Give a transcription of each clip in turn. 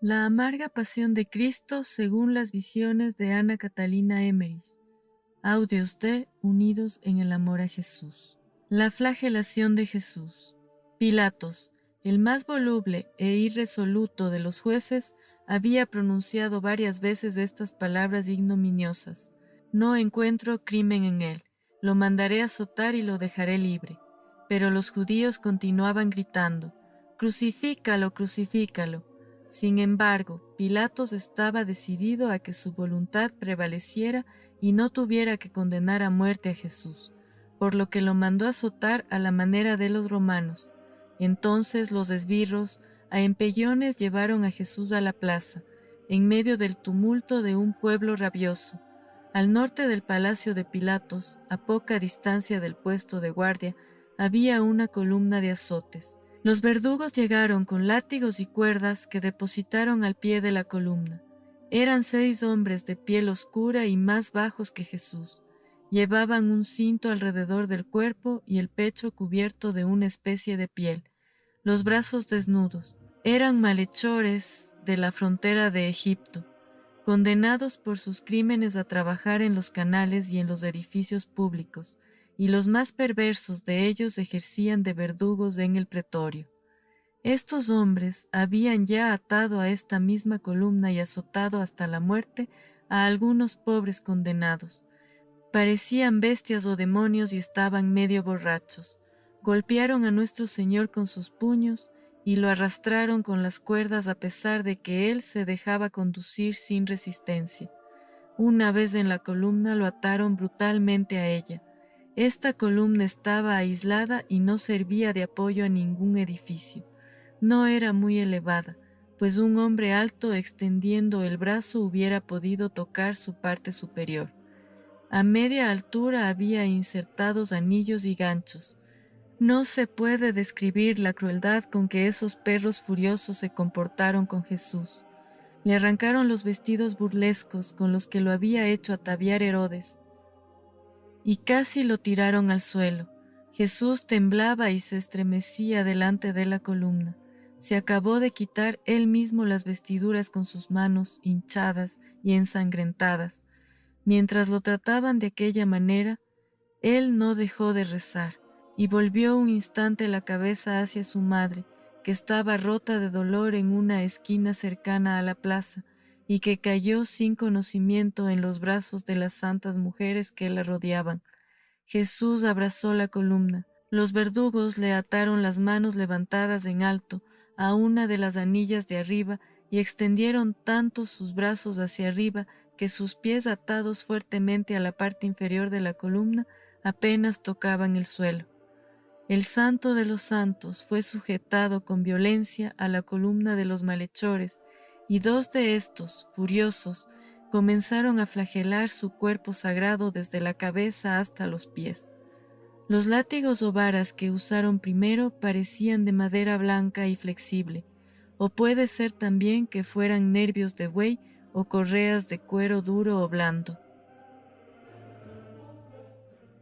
La amarga pasión de Cristo según las visiones de Ana Catalina Emmerich. Audios de Unidos en el amor a Jesús. La flagelación de Jesús. Pilatos, el más voluble e irresoluto de los jueces, había pronunciado varias veces estas palabras ignominiosas: No encuentro crimen en él, lo mandaré azotar y lo dejaré libre. Pero los judíos continuaban gritando: Crucifícalo, crucifícalo. Sin embargo, Pilatos estaba decidido a que su voluntad prevaleciera y no tuviera que condenar a muerte a Jesús, por lo que lo mandó azotar a la manera de los romanos. Entonces los esbirros, a empellones, llevaron a Jesús a la plaza, en medio del tumulto de un pueblo rabioso. Al norte del palacio de Pilatos, a poca distancia del puesto de guardia, había una columna de azotes. Los verdugos llegaron con látigos y cuerdas que depositaron al pie de la columna. Eran 6 hombres de piel oscura y más bajos que Jesús. Llevaban un cinto alrededor del cuerpo y el pecho cubierto de una especie de piel, los brazos desnudos. Eran malhechores de la frontera de Egipto, condenados por sus crímenes a trabajar en los canales y en los edificios públicos, y los más perversos de ellos ejercían de verdugos en el pretorio. Estos hombres habían ya atado a esta misma columna y azotado hasta la muerte a algunos pobres condenados. Parecían bestias o demonios y estaban medio borrachos. Golpearon a nuestro Señor con sus puños y lo arrastraron con las cuerdas a pesar de que él se dejaba conducir sin resistencia. Una vez en la columna lo ataron brutalmente a ella. Esta columna estaba aislada y no servía de apoyo a ningún edificio. No era muy elevada, pues un hombre alto extendiendo el brazo hubiera podido tocar su parte superior. A media altura había insertados anillos y ganchos. No se puede describir la crueldad con que esos perros furiosos se comportaron con Jesús. Le arrancaron los vestidos burlescos con los que lo había hecho ataviar Herodes, y casi lo tiraron al suelo. Jesús temblaba y se estremecía delante de la columna. Se acabó de quitar él mismo las vestiduras con sus manos hinchadas y ensangrentadas. Mientras lo trataban de aquella manera, él no dejó de rezar, y volvió un instante la cabeza hacia su madre, que estaba rota de dolor en una esquina cercana a la plaza, y que cayó sin conocimiento en los brazos de las santas mujeres que la rodeaban. Jesús abrazó la columna. Los verdugos le ataron las manos levantadas en alto a una de las anillas de arriba y extendieron tanto sus brazos hacia arriba que sus pies, atados fuertemente a la parte inferior de la columna, apenas tocaban el suelo. El Santo de los Santos fue sujetado con violencia a la columna de los malhechores, y 2 de estos, furiosos, comenzaron a flagelar su cuerpo sagrado desde la cabeza hasta los pies. Los látigos o varas que usaron primero parecían de madera blanca y flexible, o puede ser también que fueran nervios de buey o correas de cuero duro o blando.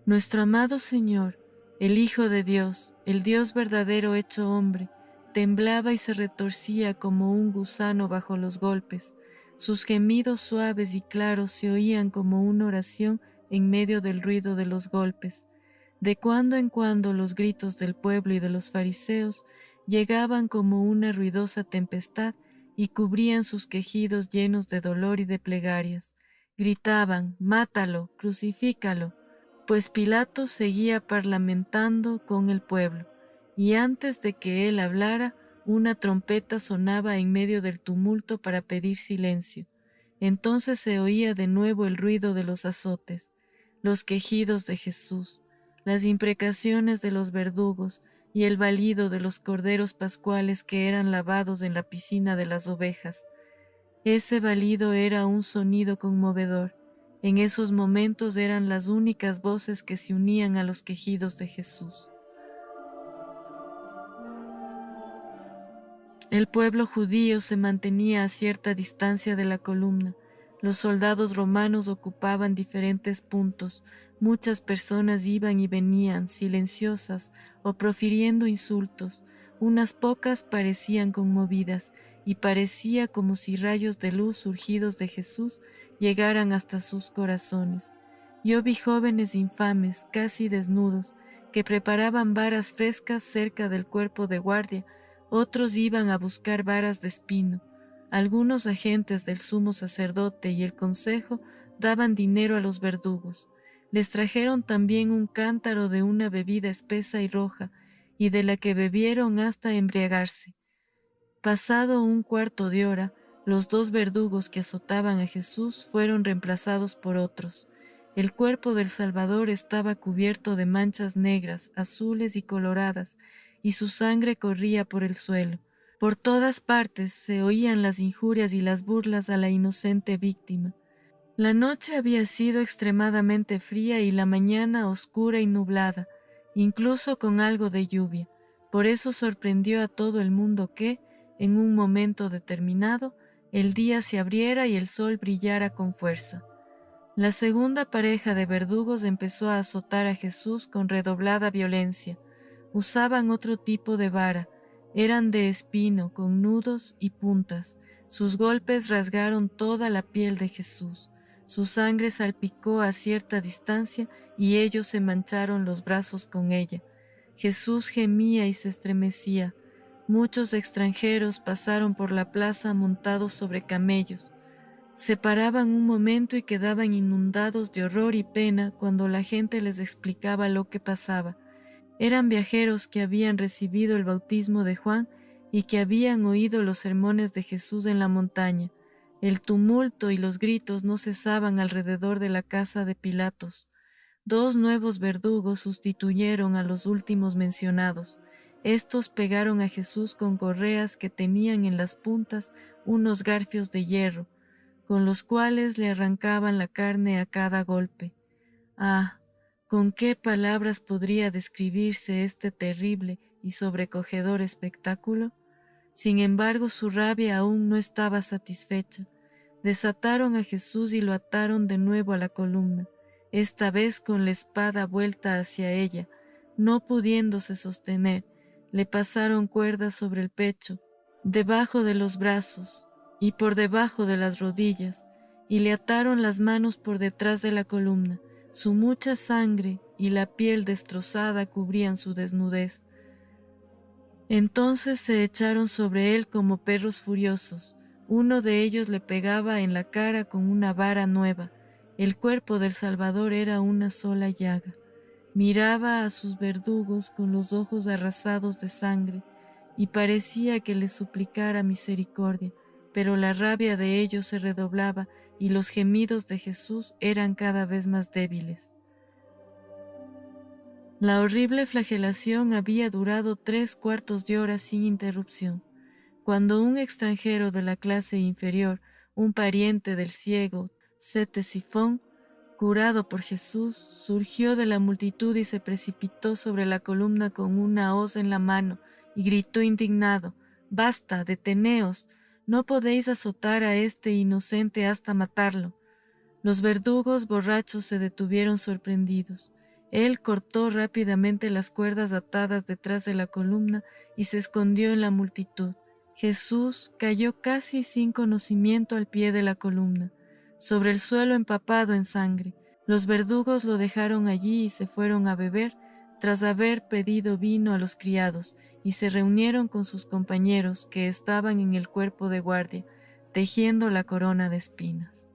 Nuestro amado Señor, el Hijo de Dios, el Dios verdadero hecho hombre, temblaba y se retorcía como un gusano bajo los golpes. Sus gemidos suaves y claros se oían como una oración en medio del ruido de los golpes. De cuando en cuando los gritos del pueblo y de los fariseos llegaban como una ruidosa tempestad y cubrían sus quejidos llenos de dolor y de plegarias. Gritaban: «¡Mátalo! ¡Crucifícalo!». Pues Pilato seguía parlamentando con el pueblo, y antes de que él hablara, una trompeta sonaba en medio del tumulto para pedir silencio. Entonces se oía de nuevo el ruido de los azotes, los quejidos de Jesús, las imprecaciones de los verdugos y el balido de los corderos pascuales que eran lavados en la piscina de las ovejas. Ese balido era un sonido conmovedor. En esos momentos eran las únicas voces que se unían a los quejidos de Jesús. El pueblo judío se mantenía a cierta distancia de la columna. Los soldados romanos ocupaban diferentes puntos. Muchas personas iban y venían, silenciosas o profiriendo insultos. Unas pocas parecían conmovidas, y parecía como si rayos de luz surgidos de Jesús llegaran hasta sus corazones. Yo vi jóvenes infames, casi desnudos, que preparaban varas frescas cerca del cuerpo de guardia, otros iban a buscar varas de espino. Algunos agentes del sumo sacerdote y el consejo daban dinero a los verdugos. Les trajeron también un cántaro de una bebida espesa y roja, y de la que bebieron hasta embriagarse. Pasado un cuarto de hora, los dos verdugos que azotaban a Jesús fueron reemplazados por otros. El cuerpo del Salvador estaba cubierto de manchas negras, azules y coloradas, y su sangre corría por el suelo. Por todas partes se oían las injurias y las burlas a la inocente víctima. La noche había sido extremadamente fría y la mañana oscura y nublada, incluso con algo de lluvia. Por eso sorprendió a todo el mundo que, en un momento determinado, el día se abriera y el sol brillara con fuerza. La segunda pareja de verdugos empezó a azotar a Jesús con redoblada violencia. Usaban otro tipo de vara, eran de espino, con nudos y puntas. Sus golpes rasgaron toda la piel de Jesús. Su sangre salpicó a cierta distancia y ellos se mancharon los brazos con ella. Jesús gemía y se estremecía. Muchos extranjeros pasaron por la plaza montados sobre camellos. Se paraban un momento y quedaban inundados de horror y pena cuando la gente les explicaba lo que pasaba. Eran viajeros que habían recibido el bautismo de Juan y que habían oído los sermones de Jesús en la montaña. El tumulto y los gritos no cesaban alrededor de la casa de Pilatos. Dos nuevos verdugos sustituyeron a los últimos mencionados. Estos pegaron a Jesús con correas que tenían en las puntas unos garfios de hierro, con los cuales le arrancaban la carne a cada golpe. Ah, ¿con qué palabras podría describirse este terrible y sobrecogedor espectáculo? Sin embargo, su rabia aún no estaba satisfecha. Desataron a Jesús y lo ataron de nuevo a la columna, esta vez con la espada vuelta hacia ella. No pudiéndose sostener, le pasaron cuerdas sobre el pecho, debajo de los brazos y por debajo de las rodillas, y le ataron las manos por detrás de la columna. Su mucha sangre y la piel destrozada cubrían su desnudez. Entonces se echaron sobre él como perros furiosos. Uno de ellos le pegaba en la cara con una vara nueva. El cuerpo del Salvador era una sola llaga. Miraba a sus verdugos con los ojos arrasados de sangre y parecía que les suplicara misericordia, pero la rabia de ellos se redoblaba y los gemidos de Jesús eran cada vez más débiles. La horrible flagelación había durado 3/4 de hora sin interrupción, cuando un extranjero de la clase inferior, un pariente del ciego, Ctesifón, curado por Jesús, surgió de la multitud y se precipitó sobre la columna con una hoz en la mano y gritó indignado: «¡Basta, deteneos! No podéis azotar a este inocente hasta matarlo». Los verdugos borrachos se detuvieron sorprendidos. Él cortó rápidamente las cuerdas atadas detrás de la columna y se escondió en la multitud. Jesús cayó casi sin conocimiento al pie de la columna, sobre el suelo empapado en sangre. Los verdugos lo dejaron allí y se fueron a beber, tras haber pedido vino a los criados, y se reunieron con sus compañeros que estaban en el cuerpo de guardia, tejiendo la corona de espinas.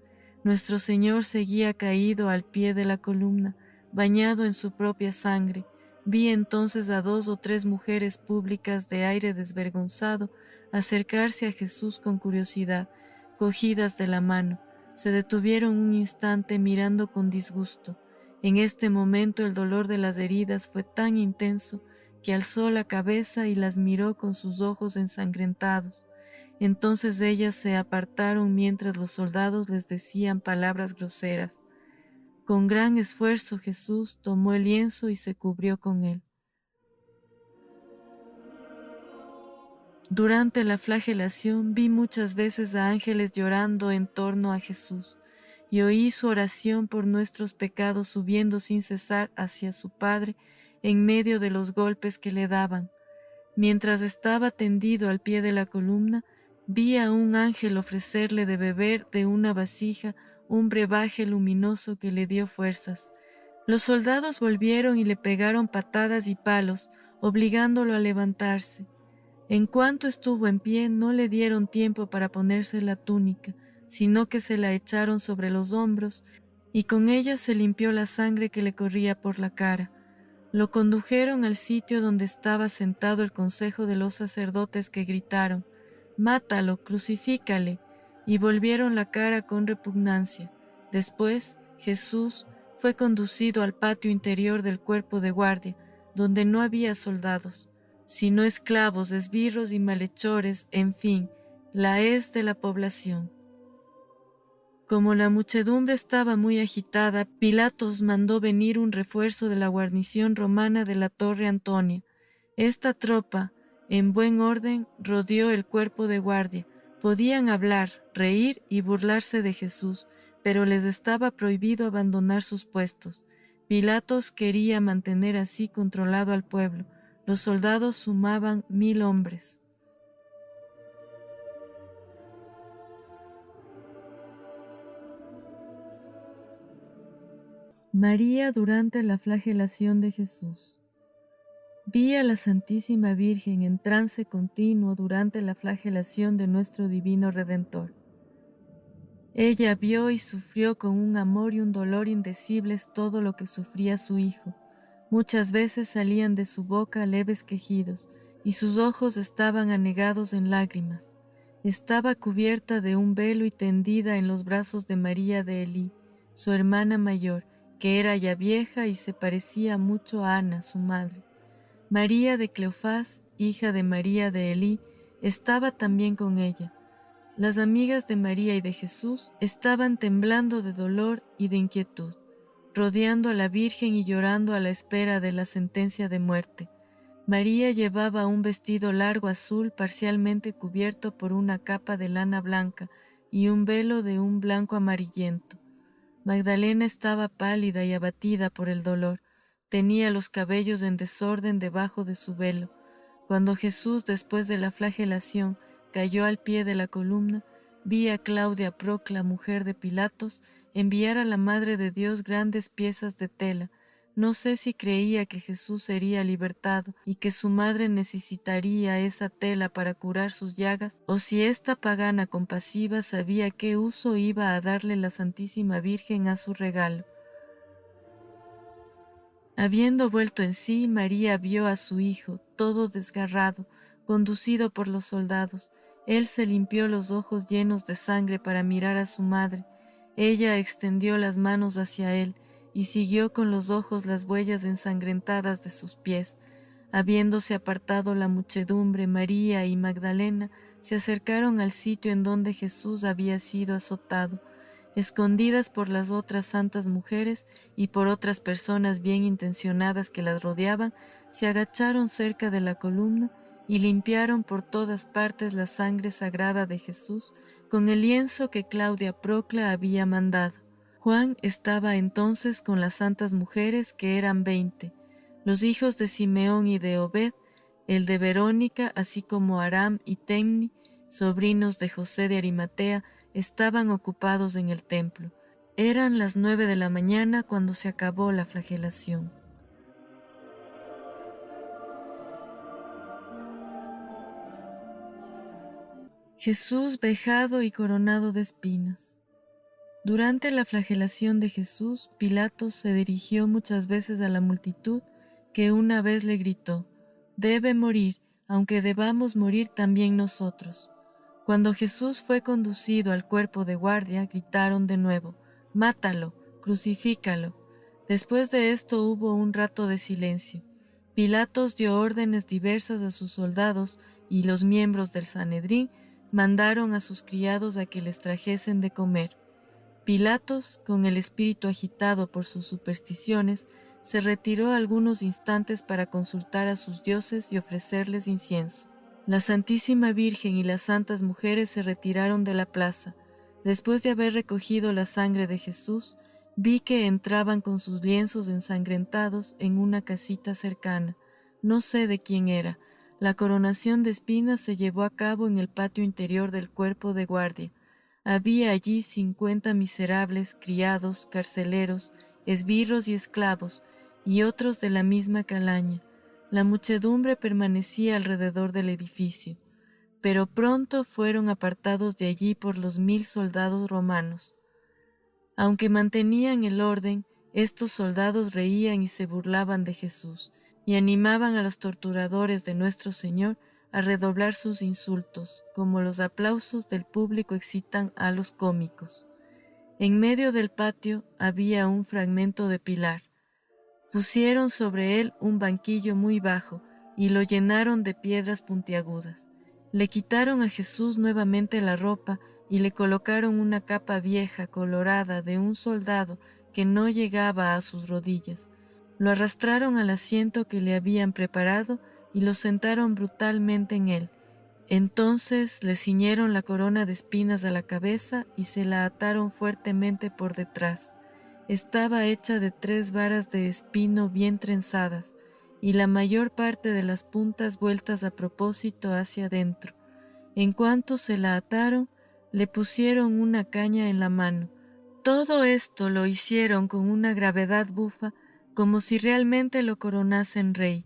Nuestro Señor seguía caído al pie de la columna, bañado en su propia sangre. Vi entonces a 2 o 3 mujeres públicas de aire desvergonzado acercarse a Jesús con curiosidad, cogidas de la mano. Se detuvieron un instante mirando con disgusto. En este momento el dolor de las heridas fue tan intenso que alzó la cabeza y las miró con sus ojos ensangrentados. Entonces ellas se apartaron mientras los soldados les decían palabras groseras. Con gran esfuerzo Jesús tomó el lienzo y se cubrió con él. Durante la flagelación vi muchas veces a ángeles llorando en torno a Jesús y oí su oración por nuestros pecados subiendo sin cesar hacia su Padre en medio de los golpes que le daban. Mientras estaba tendido al pie de la columna, vi a un ángel ofrecerle de beber de una vasija un brebaje luminoso que le dio fuerzas. Los soldados volvieron y le pegaron patadas y palos, obligándolo a levantarse. En cuanto estuvo en pie, no le dieron tiempo para ponerse la túnica, sino que se la echaron sobre los hombros, y con ella se limpió la sangre que le corría por la cara. Lo condujeron al sitio donde estaba sentado el consejo de los sacerdotes, que gritaron: «¡Mátalo, crucifícale!», y volvieron la cara con repugnancia. Después, Jesús fue conducido al patio interior del cuerpo de guardia, donde no había soldados, sino esclavos, esbirros y malhechores, en fin, la hez de la población. Como la muchedumbre estaba muy agitada, Pilatos mandó venir un refuerzo de la guarnición romana de la Torre Antonia. Esta tropa, en buen orden, rodeó el cuerpo de guardia. Podían hablar, reír y burlarse de Jesús, pero les estaba prohibido abandonar sus puestos. Pilatos quería mantener así controlado al pueblo. Los soldados sumaban 1000 hombres. María durante la flagelación de Jesús. Vi a la Santísima Virgen en trance continuo durante la flagelación de nuestro Divino Redentor. Ella vio y sufrió con un amor y un dolor indecibles todo lo que sufría su Hijo. Muchas veces salían de su boca leves quejidos, y sus ojos estaban anegados en lágrimas. Estaba cubierta de un velo y tendida en los brazos de María de Elí, su hermana mayor, que era ya vieja y se parecía mucho a Ana, su madre. María de Cleofás, hija de María de Elí, estaba también con ella. Las amigas de María y de Jesús estaban temblando de dolor y de inquietud, rodeando a la Virgen y llorando a la espera de la sentencia de muerte. María llevaba un vestido largo azul parcialmente cubierto por una capa de lana blanca y un velo de un blanco amarillento. Magdalena estaba pálida y abatida por el dolor. Tenía los cabellos en desorden debajo de su velo. Cuando Jesús, después de la flagelación, cayó al pie de la columna, vi a Claudia Procla, mujer de Pilatos, enviar a la Madre de Dios grandes piezas de tela. No sé si creía que Jesús sería libertado y que su madre necesitaría esa tela para curar sus llagas, o si esta pagana compasiva sabía qué uso iba a darle la Santísima Virgen a su regalo. Habiendo vuelto en sí, María vio a su hijo, todo desgarrado, conducido por los soldados. Él se limpió los ojos llenos de sangre para mirar a su madre. Ella extendió las manos hacia él y siguió con los ojos las huellas ensangrentadas de sus pies. Habiéndose apartado la muchedumbre, María y Magdalena se acercaron al sitio en donde Jesús había sido azotado. Escondidas por las otras santas mujeres y por otras personas bien intencionadas que las rodeaban, se agacharon cerca de la columna y limpiaron por todas partes la sangre sagrada de Jesús con el lienzo que Claudia Procla había mandado. Juan estaba entonces con las santas mujeres, que eran 20, los hijos de Simeón y de Obed, el de Verónica, así como Aram y Temni, sobrinos de José de Arimatea, estaban ocupados en el templo. Eran las 9 de la mañana cuando se acabó la flagelación. Jesús vejado y coronado de espinas. Durante la flagelación de Jesús, Pilatos se dirigió muchas veces a la multitud, que una vez le gritó: «Debe morir, aunque debamos morir también nosotros». Cuando Jesús fue conducido al cuerpo de guardia, gritaron de nuevo: «¡Mátalo, crucifícalo!». Después de esto hubo un rato de silencio. Pilatos dio órdenes diversas a sus soldados y los miembros del Sanedrín mandaron a sus criados a que les trajesen de comer. Pilatos, con el espíritu agitado por sus supersticiones, se retiró algunos instantes para consultar a sus dioses y ofrecerles incienso. La Santísima Virgen y las santas mujeres se retiraron de la plaza. Después de haber recogido la sangre de Jesús, vi que entraban con sus lienzos ensangrentados en una casita cercana. No sé de quién era. La coronación de espinas se llevó a cabo en el patio interior del cuerpo de guardia. Había allí 50 miserables, criados, carceleros, esbirros y esclavos, y otros de la misma calaña. La muchedumbre permanecía alrededor del edificio, pero pronto fueron apartados de allí por los 1000 soldados romanos. Aunque mantenían el orden, estos soldados reían y se burlaban de Jesús, y animaban a los torturadores de nuestro Señor a redoblar sus insultos, como los aplausos del público excitan a los cómicos. En medio del patio había un fragmento de pilar. Pusieron sobre él un banquillo muy bajo y lo llenaron de piedras puntiagudas. Le quitaron a Jesús nuevamente la ropa y le colocaron una capa vieja colorada de un soldado que no llegaba a sus rodillas. Lo arrastraron al asiento que le habían preparado y lo sentaron brutalmente en él. Entonces le ciñeron la corona de espinas a la cabeza y se la ataron fuertemente por detrás. Estaba hecha de 3 varas de espino bien trenzadas, y la mayor parte de las puntas vueltas a propósito hacia adentro. En cuanto se la ataron, le pusieron una caña en la mano. Todo esto lo hicieron con una gravedad bufa, como si realmente lo coronasen rey.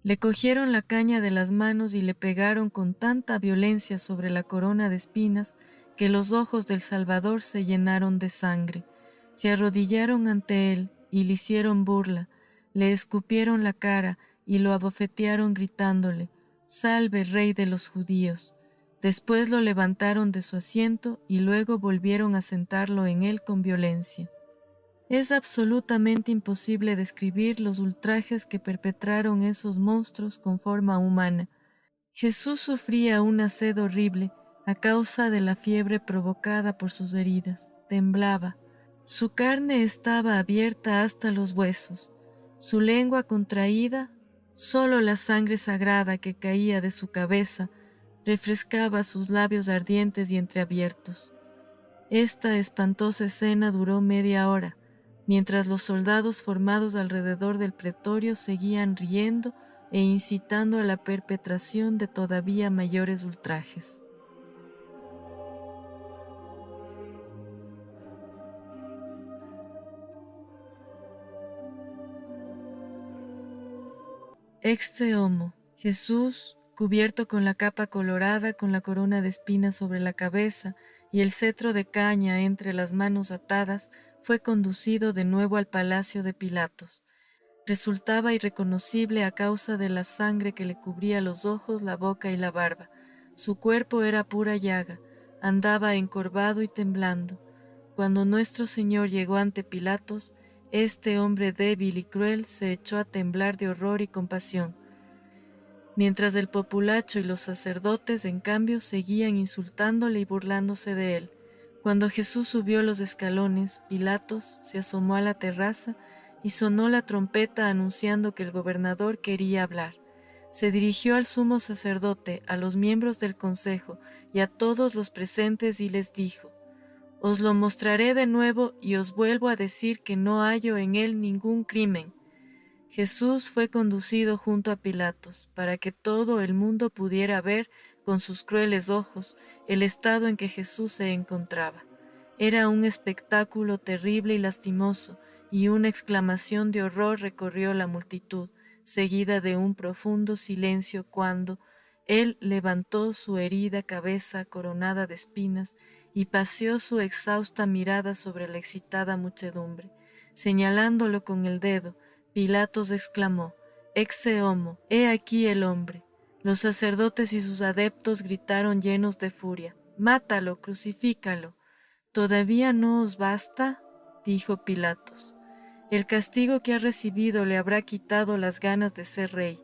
Le cogieron la caña de las manos y le pegaron con tanta violencia sobre la corona de espinas que los ojos del Salvador se llenaron de sangre. Se arrodillaron ante él y le hicieron burla, le escupieron la cara y lo abofetearon gritándole: «Salve, Rey de los judíos». Después lo levantaron de su asiento y luego volvieron a sentarlo en él con violencia. Es absolutamente imposible describir los ultrajes que perpetraron esos monstruos con forma humana. Jesús sufría una sed horrible a causa de la fiebre provocada por sus heridas. Temblaba. Su carne estaba abierta hasta los huesos, su lengua contraída. Solo la sangre sagrada que caía de su cabeza refrescaba sus labios ardientes y entreabiertos. Esta espantosa escena duró media hora, mientras los soldados formados alrededor del pretorio seguían riendo e incitando a la perpetración de todavía mayores ultrajes. Ecce homo. Jesús, cubierto con la capa colorada, con la corona de espinas sobre la cabeza y el cetro de caña entre las manos atadas, fue conducido de nuevo al palacio de Pilatos. Resultaba irreconocible a causa de la sangre que le cubría los ojos, la boca y la barba. Su cuerpo era pura llaga, andaba encorvado y temblando. Cuando nuestro Señor llegó ante Pilatos, este hombre débil y cruel se echó a temblar de horror y compasión, mientras el populacho y los sacerdotes, en cambio, seguían insultándole y burlándose de él. Cuando Jesús subió los escalones, Pilatos se asomó a la terraza y sonó la trompeta anunciando que el gobernador quería hablar. Se dirigió al sumo sacerdote, a los miembros del consejo y a todos los presentes y les dijo: «Os lo mostraré de nuevo y os vuelvo a decir que no hallo en él ningún crimen». Jesús fue conducido junto a Pilatos para que todo el mundo pudiera ver con sus crueles ojos el estado en que Jesús se encontraba. Era un espectáculo terrible y lastimoso, y una exclamación de horror recorrió la multitud, seguida de un profundo silencio cuando él levantó su herida cabeza coronada de espinas y paseó su exhausta mirada sobre la excitada muchedumbre. Señalándolo con el dedo, Pilatos exclamó: «Ecce homo, he aquí el hombre». Los sacerdotes y sus adeptos gritaron llenos de furia: «¡Mátalo, crucifícalo!». «¿Todavía no os basta?», dijo Pilatos. «El castigo que ha recibido le habrá quitado las ganas de ser rey».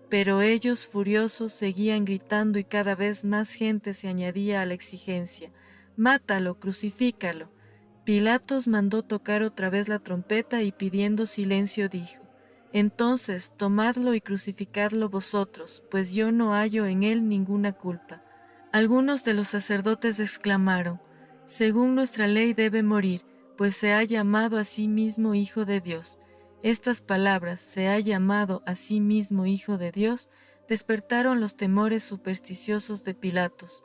Pero ellos, furiosos, seguían gritando y cada vez más gente se añadía a la exigencia: «¡Mátalo, crucifícalo!». Pilatos mandó tocar otra vez la trompeta y pidiendo silencio dijo: «Entonces tomadlo y crucificadlo vosotros, pues yo no hallo en él ninguna culpa». Algunos de los sacerdotes exclamaron: «Según nuestra ley debe morir, pues se ha llamado a sí mismo Hijo de Dios». Estas palabras, «se ha llamado a sí mismo Hijo de Dios», despertaron los temores supersticiosos de Pilatos.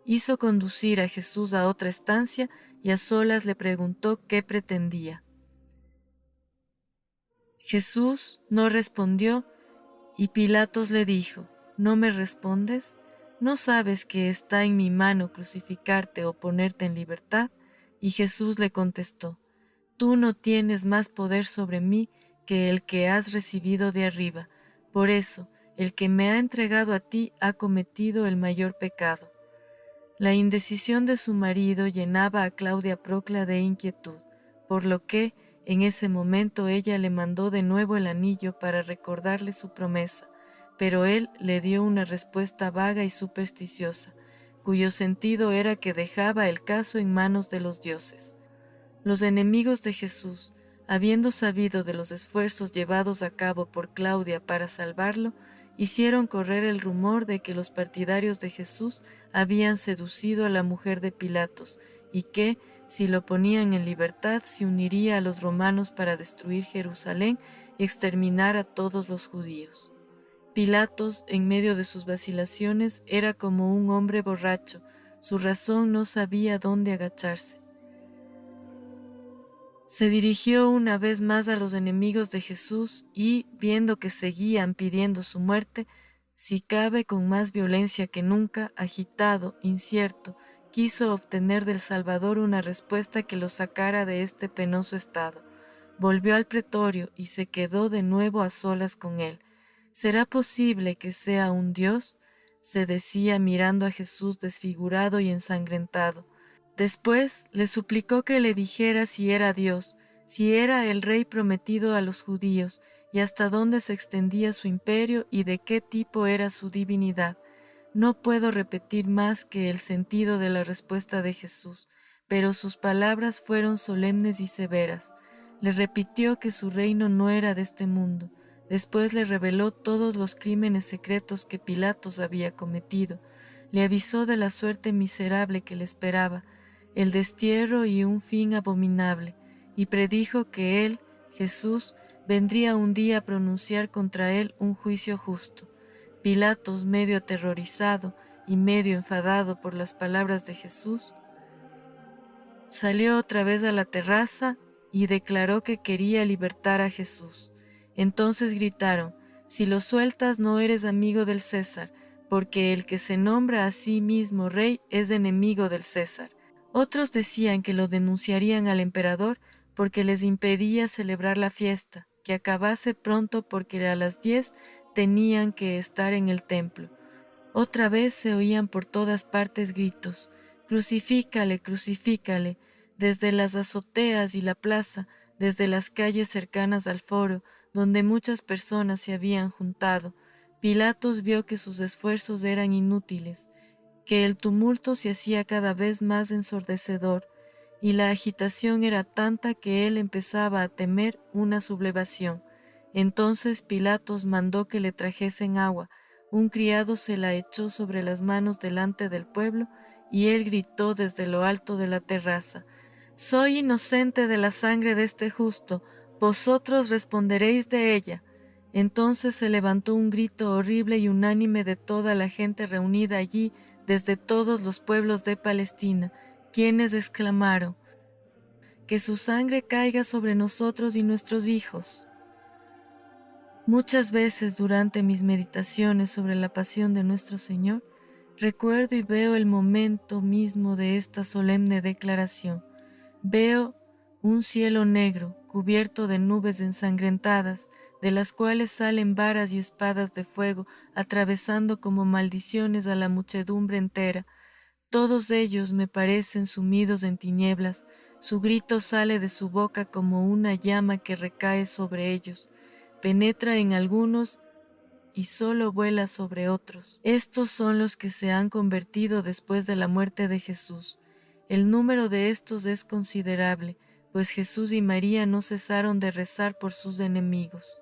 Hizo conducir a Jesús a otra estancia y a solas le preguntó qué pretendía. Jesús no respondió y Pilatos le dijo: ¿No me respondes? ¿No sabes que está en mi mano crucificarte o ponerte en libertad? Y Jesús le contestó: Tú no tienes más poder sobre mí que el que has recibido de arriba. Por eso, el que me ha entregado a ti ha cometido el mayor pecado. La indecisión de su marido llenaba a Claudia Procla de inquietud, por lo que, en ese momento, ella le mandó de nuevo el anillo para recordarle su promesa, pero él le dio una respuesta vaga y supersticiosa, cuyo sentido era que dejaba el caso en manos de los dioses. Los enemigos de Jesús, habiendo sabido de los esfuerzos llevados a cabo por Claudia para salvarlo, hicieron correr el rumor de que los partidarios de Jesús habían seducido a la mujer de Pilatos y que, si lo ponían en libertad, se uniría a los romanos para destruir Jerusalén y exterminar a todos los judíos. Pilatos, en medio de sus vacilaciones, era como un hombre borracho, su razón no sabía dónde agacharse. Se dirigió una vez más a los enemigos de Jesús y, viendo que seguían pidiendo su muerte, si cabe con más violencia que nunca, agitado, incierto, quiso obtener del Salvador una respuesta que lo sacara de este penoso estado. Volvió al pretorio y se quedó de nuevo a solas con él. ¿Será posible que sea un Dios?, se decía mirando a Jesús desfigurado y ensangrentado. Después le suplicó que le dijera si era Dios, si era el rey prometido a los judíos, y hasta dónde se extendía su imperio y de qué tipo era su divinidad. No puedo repetir más que el sentido de la respuesta de Jesús, pero sus palabras fueron solemnes y severas. Le repitió que su reino no era de este mundo. Después le reveló todos los crímenes secretos que Pilatos había cometido. Le avisó de la suerte miserable que le esperaba, el destierro y un fin abominable, y predijo que él, Jesús, vendría un día a pronunciar contra él un juicio justo. Pilatos, medio aterrorizado y medio enfadado por las palabras de Jesús, salió otra vez a la terraza y declaró que quería libertar a Jesús. Entonces gritaron: «Si lo sueltas no eres amigo del César, porque el que se nombra a sí mismo rey es enemigo del César». Otros decían que lo denunciarían al emperador porque les impedía celebrar la fiesta, que acabase pronto porque a las 10 tenían que estar en el templo. Otra vez se oían por todas partes gritos: «¡Crucifícale, crucifícale!», desde las azoteas y la plaza, desde las calles cercanas al foro, donde muchas personas se habían juntado. Pilatos vio que sus esfuerzos eran inútiles, que el tumulto se hacía cada vez más ensordecedor, y la agitación era tanta que él empezaba a temer una sublevación. Entonces Pilatos mandó que le trajesen agua. Un criado se la echó sobre las manos delante del pueblo, y él gritó desde lo alto de la terraza: «Soy inocente de la sangre de este justo, vosotros responderéis de ella». Entonces se levantó un grito horrible y unánime de toda la gente reunida allí, desde todos los pueblos de Palestina, quienes exclamaron: «Que su sangre caiga sobre nosotros y nuestros hijos». Muchas veces durante mis meditaciones sobre la pasión de nuestro Señor, recuerdo y veo el momento mismo de esta solemne declaración. Veo un cielo negro, cubierto de nubes ensangrentadas, de las cuales salen varas y espadas de fuego, atravesando como maldiciones a la muchedumbre entera. Todos ellos me parecen sumidos en tinieblas, su grito sale de su boca como una llama que recae sobre ellos, penetra en algunos y solo vuela sobre otros. Estos son los que se han convertido después de la muerte de Jesús. El número de estos es considerable, pues Jesús y María no cesaron de rezar por sus enemigos.